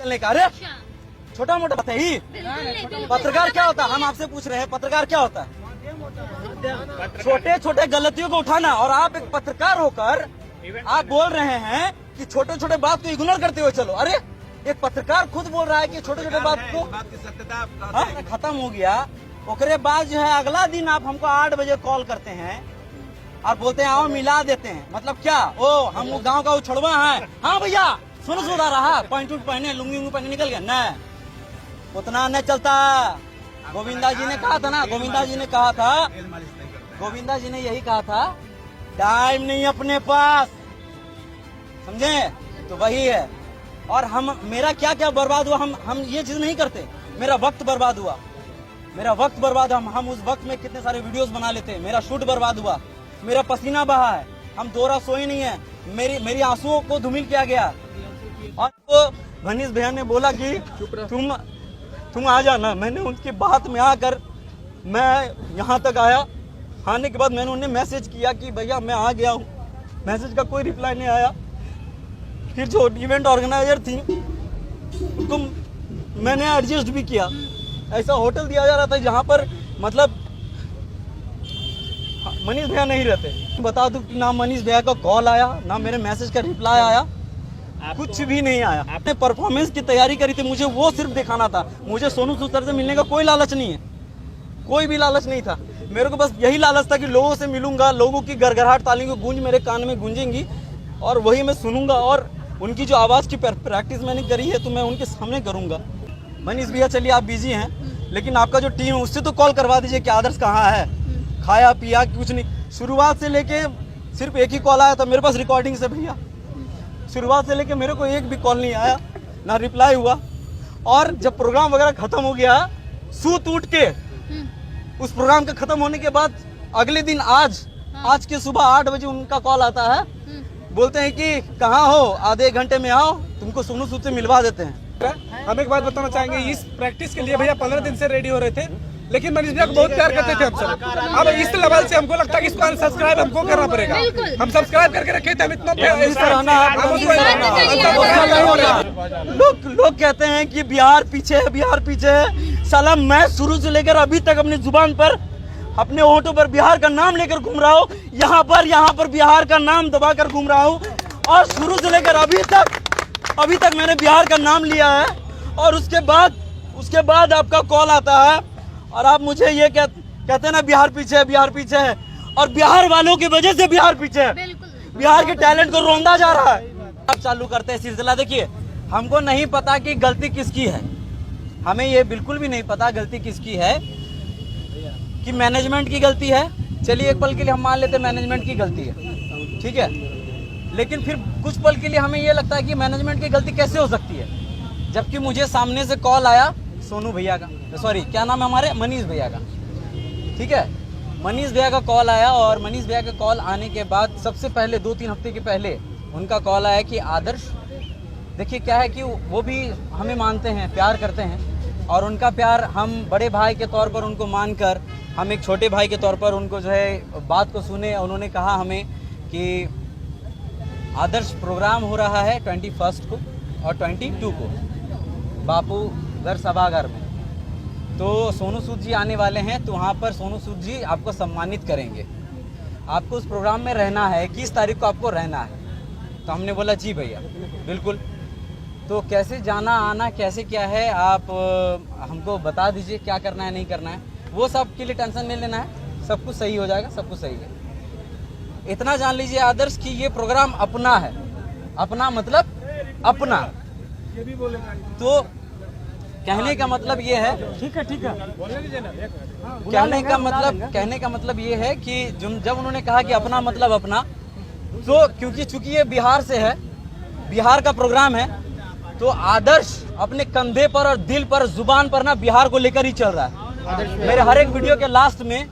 चलने का। अरे छोटा मोटा बात है ही। पत्रकार क्या होता है, हम आपसे पूछ रहे हैं, पत्रकार क्या होता है? छोटे छोटे गलतियों को उठाना। और आप एक पत्रकार होकर आप बोल रहे हैं कि छोटे छोटे बात को इग्नोर करते हुए चलो। अरे एक पत्रकार खुद बोल रहा है कि छोटे छोटे बात को खत्म हो गया। ओकरे बाद जो है अगला दिन आप हमको 8 बजे कॉल करते हैं और बोलते हैं आओ मिला देते हैं। मतलब क्या? ओ हम गांव का उछड़वा है। हाँ भैया सुन सुधा रहा, पॉइंट पहने लुंगी पहने निकल गया। न उतना न चलता। गोविंदा जी ने कहा था ना, गोविंदा जी ने कहा था, गोविंदा जी ने यही कहा था, टाइम नहीं अपने पास, समझे? तो वही है। और हम मेरा क्या क्या बर्बाद हुआ, हम ये चीज नहीं करते। मेरा वक्त बर्बाद हुआ, मेरा वक्त बर्बाद। हम उस वक्त में कितने सारे वीडियोस बना लेते। मेरा शूट बर्बाद हुआ, मेरा पसीना बहा है, हम 2 रात सोए नहीं है, मेरी आंसुओं को धूमिल किया गया। और तो भनीश भैया ने बोला कि तुम आ जाना। मैंने उनकी बात में आकर मैं यहाँ तक आया। आने के बाद मैंने उन्हें मैसेज किया कि भैया मैं आ गया हूँ। मैसेज का कोई रिप्लाई नहीं आया। फिर जो इवेंट ऑर्गेनाइजर थी उनको मैंने एडजस्ट भी किया। ऐसा होटल दिया जा रहा था जहाँ पर मतलब मनीष भैया नहीं रहते। बता दूं कि ना मनीष भैया का कॉल आया, ना मेरे मैसेज का रिप्लाई आया, कुछ भी नहीं आया। आपने परफॉर्मेंस की तैयारी करी थी, मुझे वो सिर्फ दिखाना था। मुझे सोनू सूद सर से मिलने का कोई लालच नहीं है, कोई भी लालच नहीं था। मेरे को बस यही लालच था कि लोगों से मिलूंगा, लोगों की गड़गड़ाहट ताली की गूंज मेरे कान में गूंजेंगी और वही मैं सुनूंगा। और उनकी जो आवाज़ की प्रैक्टिस मैंने करी है तो मैं उनके सामने करूंगा। मनीष भैया चलिए आप बिजी हैं, लेकिन आपका जो टीम है उससे तो कॉल करवा दीजिए कि आदर्श कहाँ है, खाया पिया कुछ नहीं। शुरुआत से लेके सिर्फ एक ही कॉल आया था मेरे पास रिकॉर्डिंग से भैया। शुरुआत से लेके मेरे को एक भी कॉल नहीं आया, ना रिप्लाई हुआ। और जब प्रोग्राम वगैरह खत्म हो गया, सूत उठ के उस प्रोग्राम के खत्म होने के बाद अगले दिन आज के सुबह 8 बजे उनका कॉल आता है। बोलते हैं कि कहाँ हो, आधे घंटे में आओ, तुमको सोनू सूद से मिलवा देते हैं। हम एक बात बताना चाहेंगे, इस प्रैक्टिस के लिए भैया 15 दिन से रेडी हो रहे थे, लेकिन मनीष भैया को बहुत प्यार करते थे हम सब। अब इस लेवल से हमको लगता है कि इसको अनसब्सक्राइब हमको करना पड़ेगा। हम सब्सक्राइब करके रखे थे, हम इतना लोग कहते हैं कि बिहार पीछे है, बिहार पीछे है। साला मैं शुरू से लेकर अभी तक अपनी जुबान पर, अपने होठों पर बिहार का नाम लेकर घूम रहा हूँ। यहाँ पर बिहार का नाम दबाकर घूम रहा हूँ। और शुरू से लेकर अभी तक मैंने बिहार का नाम लिया है। और उसके बाद आपका कॉल आता है और आप मुझे ये कहते हैं ना बिहार पीछे है, बिहार पीछे है। और बिहार वालों की वजह से बिहार पीछे है। बिहार के टैलेंट को रोंदा जा रहा है। अब चालू करते हैं सिलसिला। देखिए हमको नहीं पता कि गलती किसकी है, हमें ये बिल्कुल भी नहीं पता गलती किसकी है, कि मैनेजमेंट की गलती है। चलिए एक पल के लिए हम मान लेते हैं मैनेजमेंट की गलती है, ठीक है। लेकिन फिर कुछ पल के लिए हमें ये लगता है कि मैनेजमेंट की गलती कैसे हो सकती है, जबकि मुझे सामने से कॉल आया सोनू भैया का, सॉरी क्या नाम है हमारे, मनीष भैया का, ठीक है। मनीष भैया का कॉल आया और मनीष भैया का कॉल आने के बाद सबसे पहले 2-3 हफ्ते के पहले उनका कॉल आया कि आदर्श देखिए क्या है कि वो भी हमें मानते हैं, प्यार करते हैं। और उनका प्यार हम बड़े भाई के तौर पर उनको मानकर, हम एक छोटे भाई के तौर पर उनको जो है बात को सुने। उन्होंने कहा हमें कि आदर्श प्रोग्राम हो रहा है 21 को और 22 को बापू घर सभागार में, तो सोनू सूद जी आने वाले हैं, तो वहाँ पर सोनू सूद जी आपको सम्मानित करेंगे, आपको उस प्रोग्राम में रहना है, 21 तारीख को आपको रहना है। तो हमने बोला जी भैया बिल्कुल। तो कैसे जाना आना कैसे क्या है आप हमको बता दीजिए, क्या करना है नहीं करना है, वो सब के लिए टेंशन नहीं लेना है, सब कुछ सही हो जाएगा, सब कुछ सही है। इतना जान लीजिए आदर्श कि ये प्रोग्राम अपना है, अपना मतलब अपना। तो कहने का मतलब ये है, ठीक है कहने का मतलब ये है कि जब उन्होंने कहा कि अपना मतलब अपना, तो क्योंकि चूंकि ये बिहार से है, बिहार का प्रोग्राम है, तो आदर्श अपने कंधे पर और दिल पर जुबान पर ना बिहार को लेकर ही चल रहा है। मेरे हर एक वीडियो के लास्ट में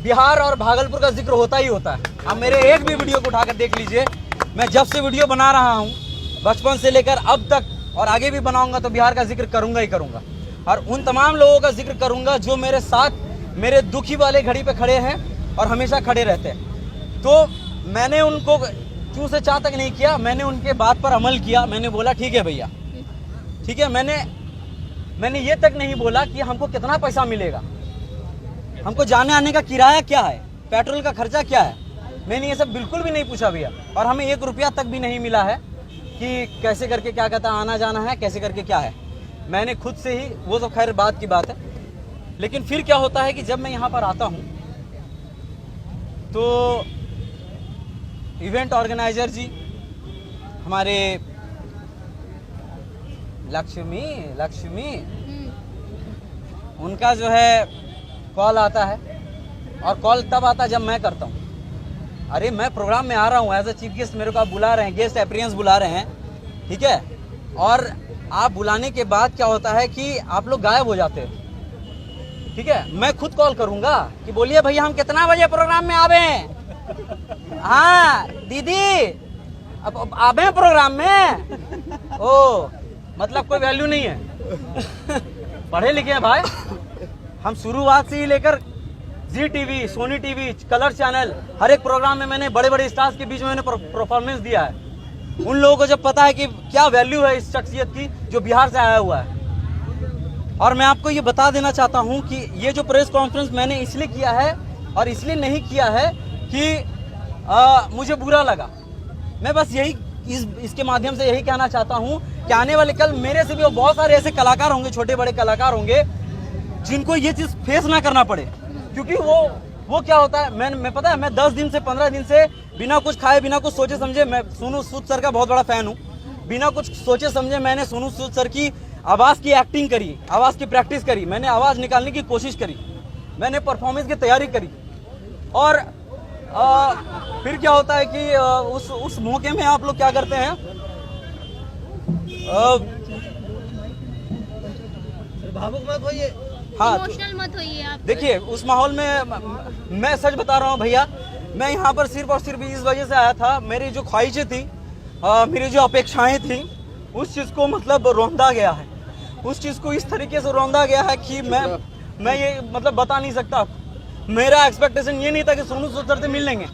बिहार और भागलपुर का जिक्र होता ही होता है। आप मेरे एक भी वीडियो को उठाकर देख लीजिए, मैं जब से वीडियो बना रहा हूँ बचपन से लेकर अब तक और आगे भी बनाऊंगा तो बिहार का जिक्र करूंगा ही करूंगा। और उन तमाम लोगों का जिक्र करूंगा जो मेरे साथ मेरे दुखी वाले घड़ी पे खड़े हैं और हमेशा खड़े रहते हैं। तो मैंने उनको चूं से चाह तक नहीं किया, मैंने उनके बात पर अमल किया। मैंने बोला ठीक है भैया, ठीक है, मैंने ये तक नहीं बोला कि हमको कितना पैसा मिलेगा, हमको जाने आने का किराया क्या है, पेट्रोल का खर्चा क्या है, मैंने ये सब बिल्कुल भी नहीं पूछा भैया। और हमें 1 रुपया तक भी नहीं मिला है कि कैसे करके क्या कहता है आना जाना है, कैसे करके क्या है। मैंने खुद से ही, वो तो खैर बात की बात है। लेकिन फिर क्या होता है कि जब मैं यहाँ पर आता हूँ तो इवेंट ऑर्गेनाइजर जी हमारे लक्ष्मी उनका जो है कॉल आता है, और कॉल तब आता है जब मैं करता हूँ। अरे मैं प्रोग्राम में आ रहा हूँ एज अ चीफ गेस्ट, मेरे को आप बुला रहे हैं, गेस्ट अपीयरेंस बुला रहे हैं, ठीक है, और आप बुलाने के बाद क्या होता है कि आप लोग गायब हो जाते हैं, ठीक है। मैं खुद कॉल करूंगा कि बोलिए भैया हम कितना बजे प्रोग्राम में आवे, हाँ दीदी अब आवे प्रोग्राम में, ओ मतलब कोई वैल्यू नहीं है। पढ़े लिखे हैं भाई हम, शुरुआत से ही लेकर Zee TV, Sony TV, colour channel, हर एक प्रोग्राम में मैंने बड़े बड़े स्टार्स के बीच में मैंने परफॉर्मेंस दिया है। उन लोगों को जब पता है कि क्या वैल्यू है इस शख्सियत की जो बिहार से आया हुआ है। और मैं आपको ये बता देना चाहता हूँ कि ये जो प्रेस कॉन्फ्रेंस मैंने इसलिए किया है और इसलिए नहीं किया है कि मुझे बुरा लगा। मैं बस यही इसके माध्यम से यही कहना चाहता हूँ कि आने वाले कल मेरे से भी बहुत सारे ऐसे कलाकार होंगे, छोटे बड़े कलाकार होंगे जिनको ये चीज़ फेस ना करना पड़े। क्योंकि वो क्या होता है, मैं पता है, मैं 10 दिन से 15 दिन से बिना कुछ खाए, बिना कुछ सोचे समझे, मैं सोनू सूद सर का बहुत बड़ा फैन हूँ, बिना कुछ सोचे समझे मैंने सोनू सूद सर की आवाज़ की एक्टिंग करी, आवाज़ की प्रैक्टिस करी, मैंने आवाज़ निकालने की कोशिश करी, मैंने परफॉर्मेंस की तैयारी करी। और फिर क्या होता है कि उस मौके में आप लोग क्या करते हैं, भावुक मत होइए, हाँ इमोशनल मत होइए आप। देखिए उस माहौल में मैं सच बता रहा हूँ भैया, मैं यहाँ पर सिर्फ और सिर्फ इस वजह से आया था, मेरी जो ख्वाहिशें थी, मेरी जो अपेक्षाएं थी, उस चीज़ को मतलब रौंदा गया है, उस चीज़ को इस तरीके से रौंदा गया है कि मैं ये मतलब बता नहीं सकता। मेरा एक्सपेक्टेशन ये नहीं था कि सोनू सूद सर से मिल लेंगे।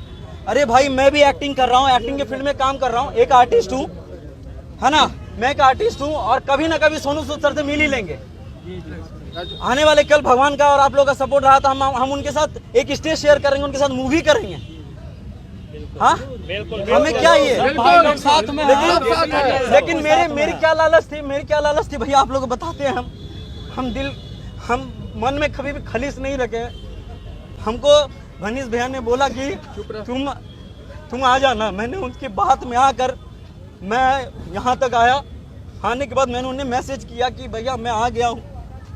अरे भाई मैं भी एक्टिंग कर रहा हूँ, एक्टिंग के फील्ड में काम कर रहा हूँ, एक आर्टिस्ट हूँ, है ना, मैं एक आर्टिस्ट हूँ, और कभी ना कभी सोनू सूद सर से मिल ही लेंगे। आने वाले कल भगवान का और आप लोगों का सपोर्ट रहा था, हम उनके साथ एक स्टेज शेयर करेंगे, उनके साथ मूवी करेंगे। हाँ हमें क्या ये साथ में, लेकिन मेरी क्या लालच थी भैया, आप लोग बताते हैं, हम मन में कभी भी खलीस नहीं रखे। हमको मनीष भैया ने बोला कि तुम आ जाना, मैंने उनकी बात में आकर मैं यहाँ तक आया। आने के बाद मैंने उन्हें मैसेज किया कि भैया मैं आ गया हूँ,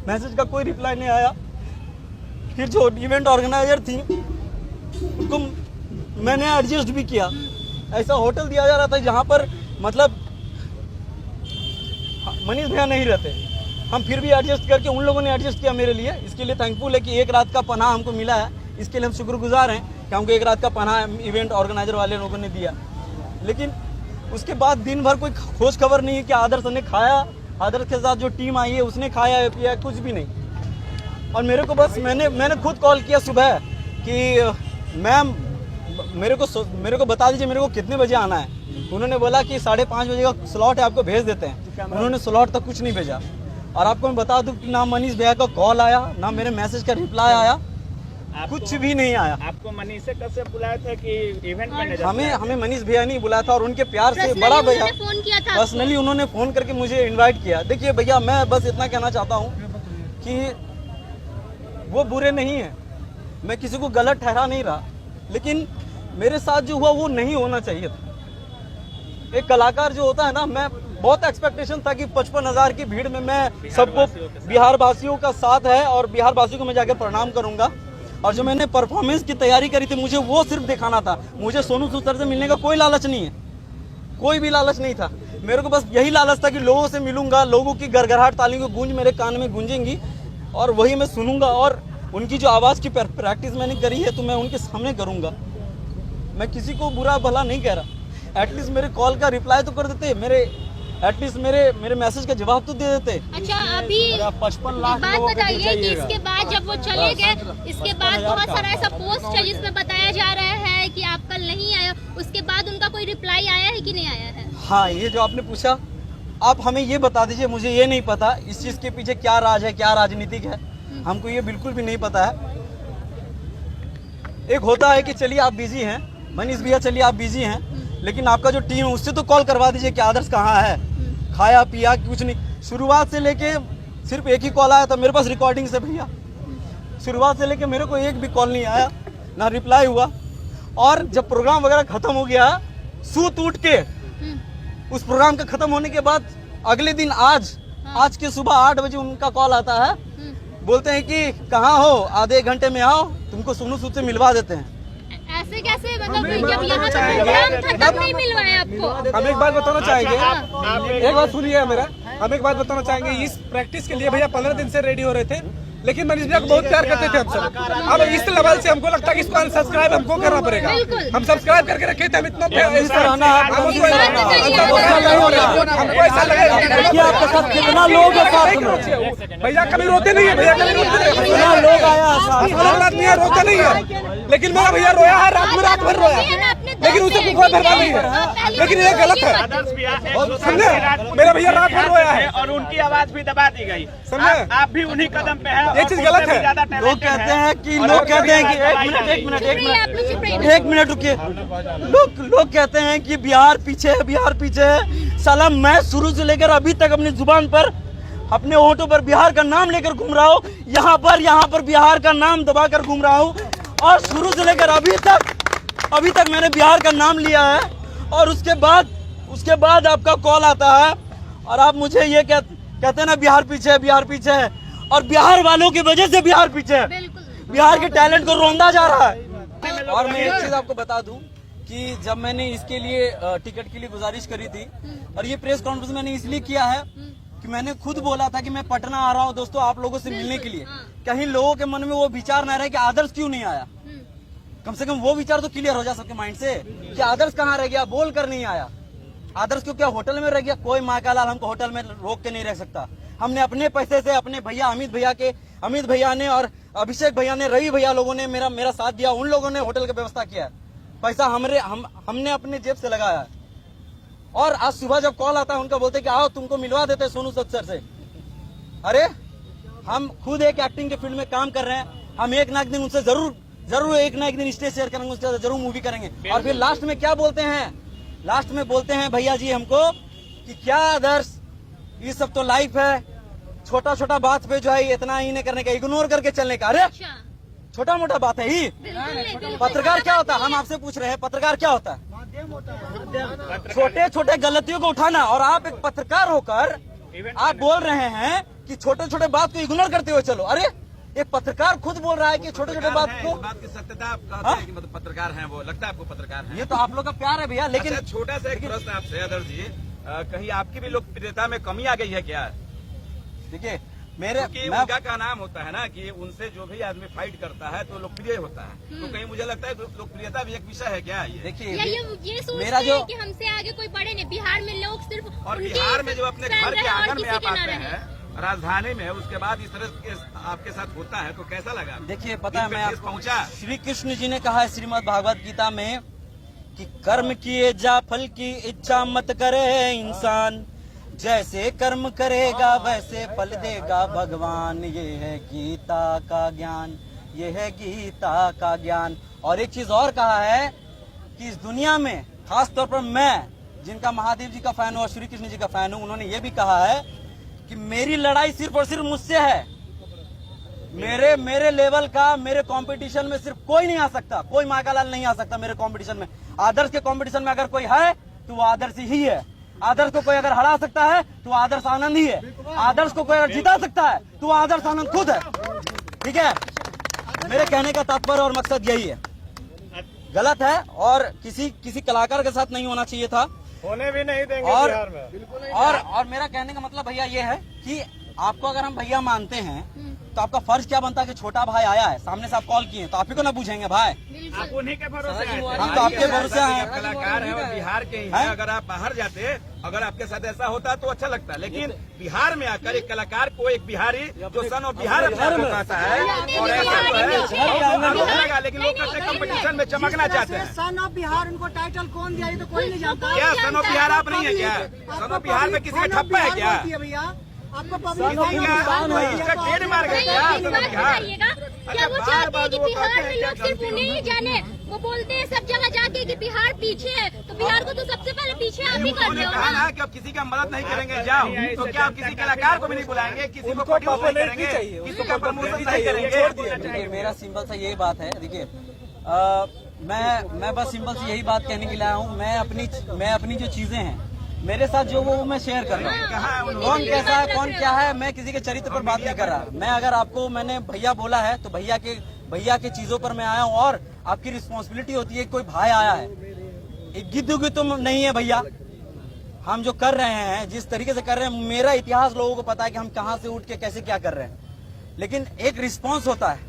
मैसेज का कोई रिप्लाई नहीं आया। फिर जो इवेंट ऑर्गेनाइजर थी उनको मैंने एडजस्ट भी किया, ऐसा होटल दिया जा रहा था जहाँ पर मतलब मनीष भैया नहीं रहते, हम फिर भी एडजस्ट करके उन लोगों ने एडजस्ट किया मेरे लिए। इसके लिए थैंकफुल है कि एक रात का पनाह हमको मिला है, इसके लिए हम शुक्रगुजार हैं कि हमको एक रात का पनाह इवेंट ऑर्गेनाइजर वाले लोगों ने दिया। लेकिन उसके बाद दिन भर कोई खोज खबर नहीं है कि आदर्श ने खाया, आदर्श के साथ जो टीम आई है उसने खाया पिया, कुछ भी नहीं। और मेरे को बस मैंने खुद कॉल किया सुबह कि मैम मेरे को बता दीजिए मेरे को कितने बजे आना है। उन्होंने बोला कि 5:30 बजे का स्लॉट है, आपको भेज देते हैं। उन्होंने स्लॉट तक कुछ नहीं भेजा। और आपको मैं बता दूं कि ना मनीष भैया का कॉल आया, ना मेरे मैसेज का रिप्लाई आया, कुछ भी नहीं आया। आपको मनीष से कब से बुलाया था कि इवेंट मैनेजर? हमें मनीष भैया नहीं बुलाया था, और उनके प्यार से बड़ा भैया फोन किया था, पर्सनली उन्होंने फोन करके मुझे इनवाइट किया। देखिए भैया मैं बस इतना कहना चाहता हूँ कि वो बुरे नहीं है, मैं किसी को गलत ठहरा नहीं रहा, लेकिन मेरे साथ जो हुआ वो नहीं होना चाहिए था। एक कलाकार जो होता है ना, मैं बहुत एक्सपेक्टेशन था कि 55,000 की भीड़ में मैं सबको, बिहार वासियों का साथ है और बिहार वासियों को मैं जाकर प्रणाम करूंगा। और जो मैंने परफॉर्मेंस की तैयारी करी थी, मुझे वो सिर्फ दिखाना था। मुझे सोनू सूद सर से मिलने का कोई लालच नहीं है, कोई भी लालच नहीं था। मेरे को बस यही लालच था कि लोगों से मिलूंगा, लोगों की गड़गड़ाहट तालियों की गूंज मेरे कान में गूंजेंगी और वही मैं सुनूंगा। और उनकी जो आवाज़ की प्रैक्टिस मैंने करी है तो मैं उनके सामने करूंगा। मैं किसी को बुरा भला नहीं कह रहा, एटलीस्ट मेरे कॉल का रिप्लाई तो कर देते, एटलीस्ट मेरे मैसेज का जवाब तो दे देते। अच्छा अभी 55 लाख बात बताइए कि इसके बाद जब वो चले गए, इसके बाद बहुत सारा ऐसा पोस्ट है जिसमें बताया जा रहा है कि आप कल नहीं आए, उसके बाद उनका कोई रिप्लाई आया है कि नहीं आया है? हाँ, ये जो आपने पूछा आप हमें ये बता दीजिए, मुझे ये नहीं पता इस चीज के पीछे क्या राज है, क्या राजनीतिक है, हमको ये बिल्कुल भी नहीं पता है। एक होता है कि चलिए आप बिजी हैं, मनीष भैया चलिए आप बिजी हैं, लेकिन आपका जो टीम है उससे तो कॉल करवा दीजिए कि आदर्श कहाँ है, खाया पिया कुछ नहीं। शुरुआत से लेके सिर्फ एक ही कॉल आया था मेरे पास रिकॉर्डिंग से भैया, शुरुआत से लेके मेरे को एक भी कॉल नहीं आया, ना रिप्लाई हुआ। और जब प्रोग्राम वगैरह खत्म हो गया, सूत उठ के उस प्रोग्राम का खत्म होने के बाद अगले दिन आज के सुबह 8 बजे उनका कॉल आता है, बोलते हैं कि कहाँ हो, आधे घंटे में आओ, तुमको सोनू सूद से मिलवा देते हैं। ऐसे कैसे, मतलब जब यहाँ का प्रोग्राम था तब नहीं मिलवाया आपको? हम एक बात बताना चाहेंगे, एक बात सुनिए मेरा, हम एक बात बताना चाहेंगे। इस प्रैक्टिस के लिए भैया 15 दिन से रेडी हो रहे थे, लेकिन मनीष भैया को बहुत प्यार करते थे हम सब। अब इस लेवल से हमको लगता है कि इसको अनसब्सक्राइब हमको करना पड़ेगा। हम सब्सक्राइब करके रखे थे, हम इतना हमको ऐसा लगेगा आपके साथ कितना लोग है साथ में, भैया कभी रोते नहीं है, भैया कभी रोते नहीं कितना है, लोग आया साथ में। आदमी है रोता नहीं है, लेकिन मेरा भैया रोया है, रात भर रोया है, लेकिन उसे कोई परवाह नहीं है। लेकिन ये गलत है, आदर्श भैया समझे, मेरा भैया रात भर रोया है और उनकी आवाज भी दबा दी गई। समझे? आप भी उन्हीं कदम पे हैं। ये चीज गलत है। लोग कहते हैं कि एक मिनट रुकिए, लोग कहते हैं कि बिहार पीछे है, बिहार पीछे है। साला मैं शुरू से लेकर अभी तक अपनी जुबान पर, अपने होठों पर बिहार का नाम लेकर घूम रहा हूँ, यहाँ पर बिहार का नाम दबाकर घूम रहा हूँ। और शुरू से लेकर अभी तक मैंने बिहार का नाम लिया है। और उसके बाद आपका कॉल आता है और आप मुझे ये कहते हैं ना बिहार पीछे है, बिहार पीछे है। और बिहार वालों की वजह से बिहार पीछे है, बिहार के टैलेंट को रौंदा जा रहा है। और मैं एक चीज आपको बता दूं कि जब मैंने इसके लिए टिकट के लिए गुजारिश करी थी, और ये प्रेस कॉन्फ्रेंस मैंने इसलिए किया है कि मैंने खुद बोला था कि मैं पटना आ रहा हूं दोस्तों आप लोगों से मिलने के लिए। कहीं लोगों के मन में वो विचार ना रहे कि आदर्श क्यों नहीं आया, कम से कम वो विचार तो क्लियर हो जा सबके माइंड से कि आदर्श कहाँ रह गया, बोल कर नहीं आया। आदर्श क्यों क्या होटल में रह गया? कोई माँ का लाल हमको होटल में रोक के नहीं रह सकता। हमने अपने पैसे से, अपने भैया अमित भैया ने और अभिषेक भैया ने, रवि भैया लोगों ने मेरा साथ दिया, उन लोगों ने होटल की व्यवस्था किया है। पैसा हमने अपने जेब से लगाया है। और आज सुबह जब कॉल आता है उनका बोलते कि आओ तुमको मिलवा देते हैं सोनू सूद सर से। अरे हम खुद एक एक्टिंग के फील्ड में काम कर रहे हैं, हम एक ना एक दिन उनसे जरूर एक ना एक दिन स्टेज शेयर करेंगे, उसके बाद जरूर मूवी करेंगे। और फिर लास्ट में क्या बोलते हैं, लास्ट में बोलते हैं भैया जी हमको कि क्या आदर्श ये सब तो लाइफ है, छोटा छोटा बात पे जो है इतना ही नहीं करने का, इग्नोर करके चलने का। अरे छोटा मोटा बात है ही, पत्रकार क्या होता है? हम आपसे पूछ रहे हैं पत्रकार क्या होता है? छोटे छोटे गलतियों को उठाना। और आप एक पत्रकार होकर आप बोल रहे हैं कि छोटे छोटे बात को इग्नोर करते हुए चलो। अरे एक पत्रकार खुद बोल रहा है कि छोटे छोटे बात को, बात की सत्यता आप कहते हैं कि मतलब पत्रकार हैं वो, लगता है आपको पत्रकार हैं। ये तो आप लोग का प्यार है भैया। लेकिन अच्छा, छोटा सा एक प्रश्न आपसे आदर्श जी, कहीं आपकी भी लोकप्रियता में कमी आ गई है क्या? देखिए उनका का नाम होता है ना कि उनसे जो भी आदमी फाइट करता है तो लोकप्रिय होता है, तो कहीं मुझे लगता है लोकप्रियता भी एक विषय है क्या? ये देखिए ये सोचते हैं कि हमसे आगे कोई बड़े नहीं, बिहार में लोग सिर्फ और बिहार में जब अपने घर के आंगन में आप आते हैं, राजधानी में, उसके बाद इस तरह के आपके साथ होता है तो कैसा लगा? देखिए पता है, मैं आपको पहुंचा, श्री कृष्ण जी ने कहा है श्रीमद् भागवत गीता में कि कर्म किए जा फल की इच्छा मत करे इंसान, जैसे कर्म करेगा वैसे फल देगा भगवान। ये है गीता का ज्ञान, ये है गीता का ज्ञान। और एक चीज और कहा है कि इस दुनिया में खास तौर पर मैं जिनका महादेव जी का फैन हूँ और श्री कृष्ण जी का फैन हूँ, उन्होंने ये भी कहा है कि मेरी लड़ाई सिर्फ और सिर्फ मुझसे है, मेरे लेवल का, मेरे कंपटीशन में सिर्फ कोई नहीं आ सकता, कोई माँ का लाल नहीं आ सकता मेरे कंपटीशन में। आदर्श के कंपटीशन में अगर कोई है तो वो आदर्श ही है। आदर्श को कोई अगर हरा सकता है तो आदर्श आनंद ही है। आदर्श को कोई अगर जिता सकता है तो आदर्श आनंद खुद है। ठीक है, मेरे कहने का तात्पर्य और मकसद यही है। गलत है और किसी कलाकार के साथ नहीं होना चाहिए था, होने भी नहीं देंगे और बिहार में। और मेरा कहने का मतलब भैया ये है कि आपको अगर हम भैया मानते हैं तो आपका फर्ज क्या बनता है कि छोटा भाई आया है, सामने से आप कॉल किए तो आप ही को ना पूछेंगे भाई, आप उन्हीं के भरोसे आए थे। हम तो आपके भरोसे हैं। कलाकार हैं और बिहार के ही हैं, अगर आप बाहर जाते अगर आपके साथ ऐसा होता तो अच्छा लगता है, लेकिन बिहार में आकर एक कलाकार को एक बिहारी जो सन ऑफ बिहार अपने आप को कहता है और ऐसा तो है, लेकिन लोग कहते हैं कंपटीशन में चमकना चाहते हैं। सन ऑफ बिहार उनको टाइटल कौन दिया, ये तो कोई नहीं जानता। क्या सन ऑफ बिहार आप नहीं है क्या? सन ऑफ बिहार में किसी का ठप्पा है क्या? भैया आपको इसका ट्रेडमार्क है क्या सन ऑफ बिहार? क्या वो चाहते हैं कि बिहार में लोग सिर्फ उन्हें ही जाने? वो बोलते हैं सब जगह जाके कि बिहार पीछे है, तो बिहार को तो सबसे पहले पीछे आप ही कर उन्होंने रहे हो कहा ना। ना कि अब किसी का मदद नहीं करेंगे, जाओ, तो क्या आप किसी कलाकार को भी नहीं बुलाएंगे, किसी को प्रोड्यूस नहीं करेंगे, किसी का प्रमोशन नहीं करेंगे? देखिए मेरा सिंपल सा यही बात है। देखिए मैं बस सिंपल से यही बात कहने के लिए आया हूँ। मैं अपनी जो चीजें हैं मेरे साथ जो वो मैं शेयर कर रहा हूँ। कौन कैसा है कौन क्या है, मैं किसी के चरित्र पर बात नहीं कर रहा। मैं अगर आपको मैंने भैया बोला है तो भैया के चीजों पर मैं आया हूँ। और आपकी रिस्पॉन्सिबिलिटी होती है, कोई भाई आया है, एक गिद्ध तुम नहीं है भैया। हम जो कर रहे हैं जिस तरीके से कर रहे हैं, मेरा इतिहास लोगों को पता है कि हम कहाँ से उठ के कैसे क्या कर रहे हैं, लेकिन एक रिस्पॉन्स होता है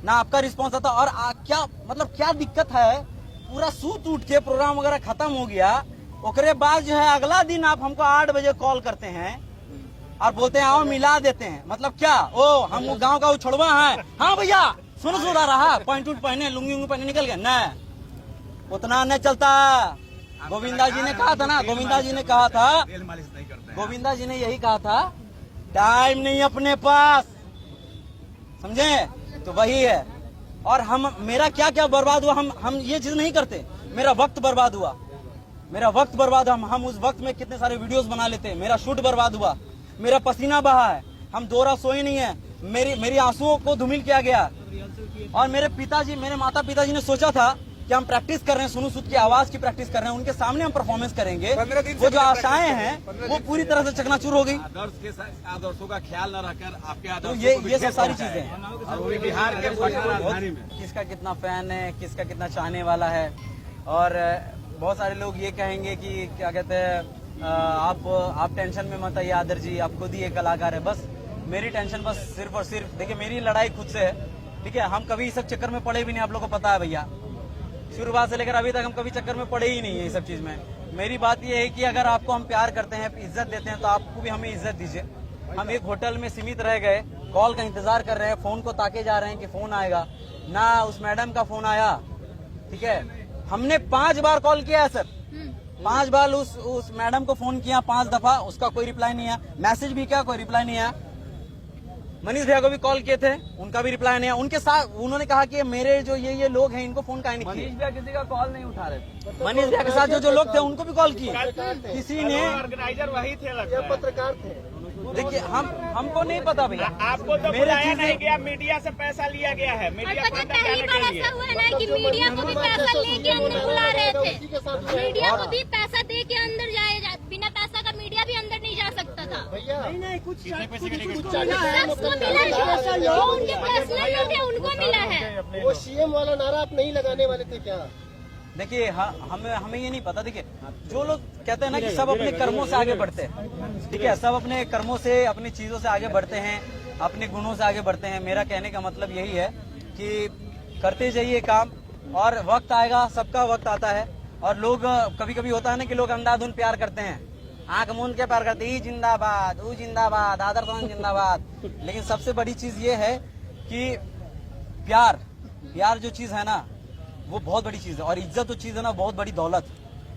ना, आपका रिस्पॉन्स आता है। और क्या मतलब क्या दिक्कत है, पूरा सूत उठ के प्रोग्राम वगैरह खत्म हो गया, ओकरे बाद जो है अगला दिन आप हमको 8 बजे कॉल करते हैं और बोलते हैं आओ मिला देते हैं। मतलब क्या, ओ हम वो गांव का उछड़वा है, हाँ भैया सुना रहा, पॉइंट टूट पहने लुंगी पहने निकल गया, न उतना नहीं चलता। गोविंदा जी ने कहा था ना, गोविंदा जी ने कहा था, गोविंदा जी ने यही कहा था, टाइम नहीं अपने पास, समझे? तो वही है। और हम मेरा क्या क्या बर्बाद हुआ, हम ये चीज नहीं करते। मेरा वक्त बर्बाद हुआ, मेरा वक्त बर्बाद। हम उस वक्त में कितने सारे वीडियोस बना लेते। मेरा शूट बर्बाद हुआ, मेरा पसीना बहा है, हम 2 रात सोए नहीं है, मेरी आंसुओं को धूमिल किया गया। और मेरे माता पिताजी ने सोचा था कि हम प्रैक्टिस कर रहे हैं, सुनु सूद की आवाज की प्रैक्टिस कर रहे हैं, उनके सामने हम परफॉर्मेंस करेंगे। वो जो आशाएं हैं वो पूरी तरह से चकनाचूर हो गई। आदर्शों का ख्याल न रखकर आपके तो आदर्शों ये सब सारी चीजें हैं। और बिहार के राजधानी में किसका कितना फैन है, किसका कितना चाहने वाला है। और बहुत सारे लोग ये कहेंगे कि क्या कहते हैं, आप टेंशन में मत आइए आदर जी, आप खुद ही एक कलाकार है। बस मेरी टेंशन बस सिर्फ और सिर्फ, देखिए मेरी लड़ाई खुद से है, ठीक है। हम कभी इस सब चक्कर में पड़े भी नहीं, आप लोगों को पता है भैया, शुरुआत से लेकर अभी तक हम कभी चक्कर में पड़े ही नहीं है ये सब चीज में। मेरी बात ये है कि अगर आपको हम प्यार करते हैं, इज्जत देते हैं, तो आपको भी हमें इज्जत दीजिए। हम एक होटल में सीमित रह गए, कॉल का इंतजार कर रहे हैं, फोन को ताके जा रहे हैं कि फोन आएगा ना, उस मैडम का फोन आया, ठीक है। हमने 5 बार कॉल किया है सर, 5 बार उस मैडम को फोन किया, 5 दफा, उसका कोई रिप्लाई नहीं आया। मैसेज भी किया, कोई रिप्लाई नहीं आया। मनीष भैया को भी कॉल किए थे, उनका भी रिप्लाई नहीं आया। उनके साथ उन्होंने कहा कि मेरे जो ये लोग हैं इनको फोन काहे नहीं किए। मनीष भैया किसी का कॉल नहीं उठा रहे थे। मनीष भैया के साथ जो लोग थे उनको भी कॉल किए, किसी ने। ऑर्गेनाइजर वही थे, लगता है पत्रकार थे। देखिए हमको नहीं पता भैया, आपको तो बुलाया नहीं गया, मीडिया से पैसा लिया गया है, और मीडिया पता को अंदर पहली जाने बार के लिए। ऐसा हुआ है ना कि मीडिया को भी पैसा लेके अंदर बुला रहे थे। मीडिया को भी पैसा दे के अंदर जाए, बिना पैसा का मीडिया भी अंदर नहीं जा सकता था। नहीं कुछ मिला है, सबको मिला है, जो उनके पर्सनल लोग हैं उनको मिला है। वो सीएम वाला नारा आप नहीं लगाने वाले थे क्या? देखिए हमें ये नहीं पता। देखिए जो लोग कहते हैं ना कि सब अपने कर्मों से आगे बढ़ते हैं, ठीक है, सब अपने कर्मों से अपनी चीजों से आगे बढ़ते हैं, अपने गुणों से आगे बढ़ते हैं। मेरा कहने का मतलब यही है कि करते जाइए काम, और वक्त आएगा, सबका वक्त आता है। और लोग कभी कभी होता है ना कि लोग अंधाधुन प्यार करते हैं, आंख मूंद के प्यार करते हैं, जिंदाबाद वो जिंदाबाद, आदर खान जिंदाबाद। लेकिन सबसे बड़ी चीज ये है कि प्यार जो चीज है ना वो बहुत बड़ी चीज है, और इज्जत जो चीज है ना बहुत बड़ी दौलत।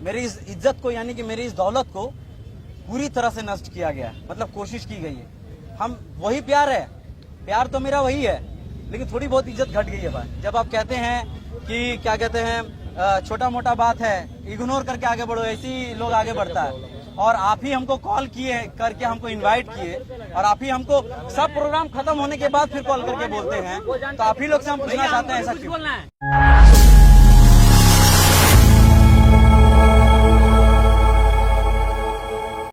मेरी इस इज्जत को, यानी कि मेरी इस दौलत को पूरी तरह से नष्ट किया गया है, मतलब कोशिश की गई है। हम वही प्यार है, प्यार तो मेरा वही है, लेकिन थोड़ी बहुत इज्जत घट गई है भाई। जब आप कहते हैं कि क्या कहते हैं, छोटा मोटा बात है, इग्नोर करके आगे बढ़ो, ऐसे ही लोग आगे बढ़ता है। और आप ही हमको कॉल किए करके हमको इनवाइट किए, और आप ही हमको सब प्रोग्राम खत्म होने के बाद फिर कॉल करके बोलते हैं, तो आप ही लोग से हम पूछना चाहते हैं ऐसा क्यों?